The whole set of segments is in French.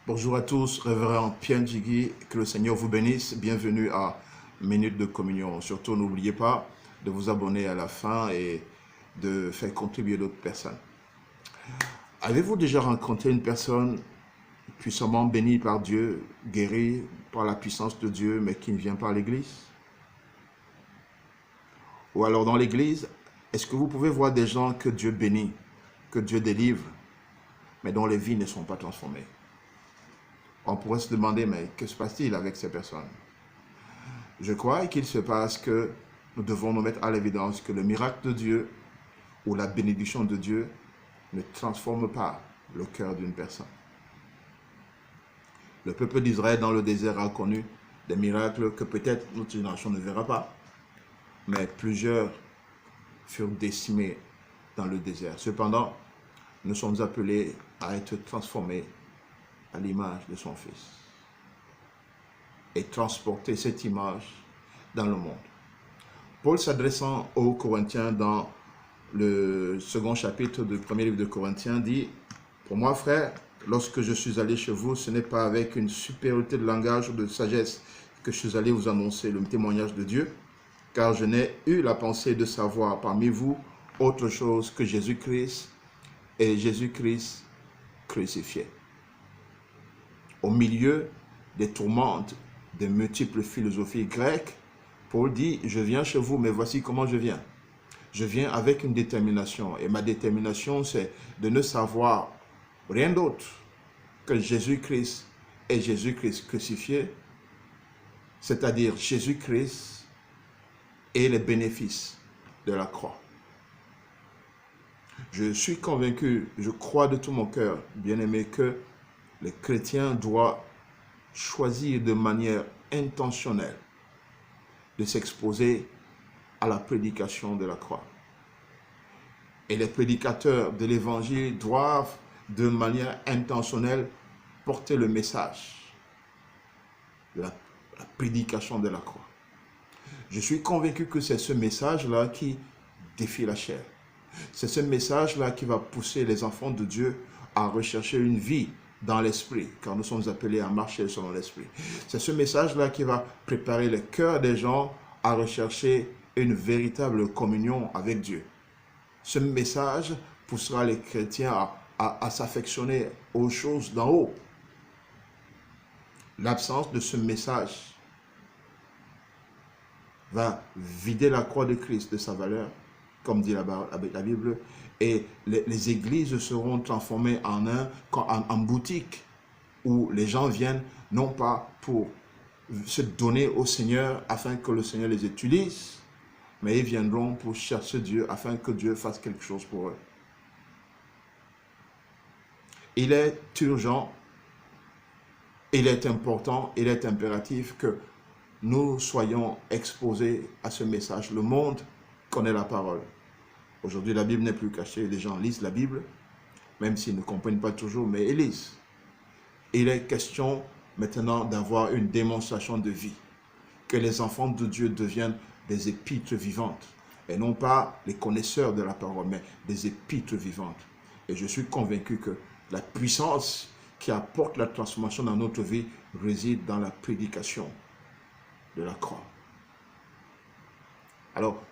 Bonjour à tous, révérend Pierre Njigui, que le Seigneur vous bénisse. Bienvenue à Minute de Communion. Surtout, n'oubliez pas de vous abonner à la fin et de faire contribuer d'autres personnes. Avez-vous déjà rencontré une personne puissamment bénie par Dieu, guérie par la puissance de Dieu, mais qui ne vient pas à l'église? Ou alors dans l'église, est-ce que vous pouvez voir des gens que Dieu bénit, que Dieu délivre, mais dont les vies ne sont pas transformées? On pourrait se demander, mais que se passe-t-il avec ces personnes? Je crois qu'il se passe que nous devons nous mettre à l'évidence que le miracle de Dieu ou la bénédiction de Dieu ne transforme pas le cœur d'une personne. Le peuple d'Israël dans le désert a connu des miracles que peut-être notre génération ne verra pas, mais plusieurs furent décimés dans le désert. Cependant, nous sommes appelés à être transformés à l'image de son Fils et transporter cette image dans le monde. Paul s'adressant aux Corinthiens dans le second chapitre du premier livre de Corinthiens dit: pour moi, frère, lorsque je suis allé chez vous, ce n'est pas avec une supériorité de langage ou de sagesse que je suis allé vous annoncer le témoignage de Dieu, car je n'ai eu la pensée de savoir parmi vous autre chose que Jésus-Christ et Jésus-Christ crucifié. Au milieu des tourmentes, des multiples philosophies grecques, Paul dit: je viens chez vous, mais voici comment je viens. Je viens avec une détermination, et ma détermination, c'est de ne savoir rien d'autre que Jésus-Christ et Jésus-Christ crucifié, c'est-à-dire Jésus-Christ et les bénéfices de la croix. Je suis convaincu, je crois de tout mon cœur, bien-aimé, que les chrétiens doivent choisir de manière intentionnelle de s'exposer à la prédication de la croix. Et les prédicateurs de l'évangile doivent de manière intentionnelle porter le message de la prédication de la croix. Je suis convaincu que c'est ce message-là qui défie la chair. C'est ce message-là qui va pousser les enfants de Dieu à rechercher une vie dans l'esprit, car nous sommes appelés à marcher selon l'esprit. C'est ce message-là qui va préparer le cœur des gens à rechercher une véritable communion avec Dieu. Ce message poussera les chrétiens à s'affectionner aux choses d'en haut. L'absence de ce message va vider la croix de Christ de sa valeur, comme dit la Bible, et les églises seront transformées en boutique où les gens viennent non pas pour se donner au Seigneur afin que le Seigneur les utilise, mais ils viendront pour chercher Dieu afin que Dieu fasse quelque chose pour eux. Il est urgent, il est important, il est impératif que nous soyons exposés à ce message. Le monde connaît la parole. Aujourd'hui, la Bible n'est plus cachée. Les gens lisent la Bible, même s'ils ne comprennent pas toujours, mais ils lisent. Il est question maintenant d'avoir une démonstration de vie. Que les enfants de Dieu deviennent des épîtres vivantes. Et non pas les connaisseurs de la parole, mais des épîtres vivantes. Et je suis convaincu que la puissance qui apporte la transformation dans notre vie réside dans la prédication de la croix. Alors,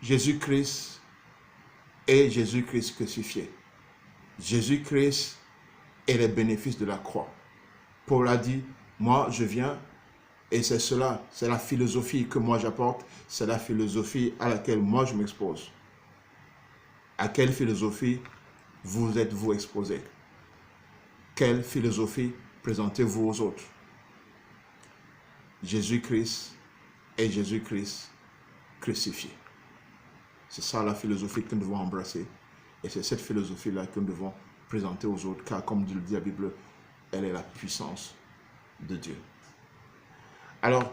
Jésus-Christ et Jésus-Christ crucifié. Jésus-Christ et les bénéfices de la croix. Paul a dit: moi je viens, et c'est cela, c'est la philosophie que moi j'apporte, c'est la philosophie à laquelle moi je m'expose. À quelle philosophie vous êtes-vous exposé? Quelle philosophie présentez-vous aux autres? Jésus-Christ et Jésus-Christ crucifié. C'est ça la philosophie que nous devons embrasser. Et c'est cette philosophie-là que nous devons présenter aux autres, car comme le dit la Bible, elle est la puissance de Dieu. Alors,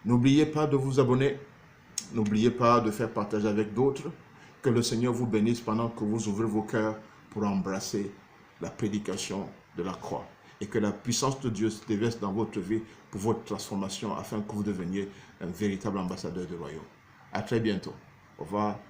n'oubliez pas de vous abonner, n'oubliez pas de faire partager avec d'autres. Que le Seigneur vous bénisse pendant que vous ouvrez vos cœurs pour embrasser la prédication de la croix. Et que la puissance de Dieu se déverse dans votre vie pour votre transformation afin que vous deveniez un véritable ambassadeur du royaume. À très bientôt. Au revoir.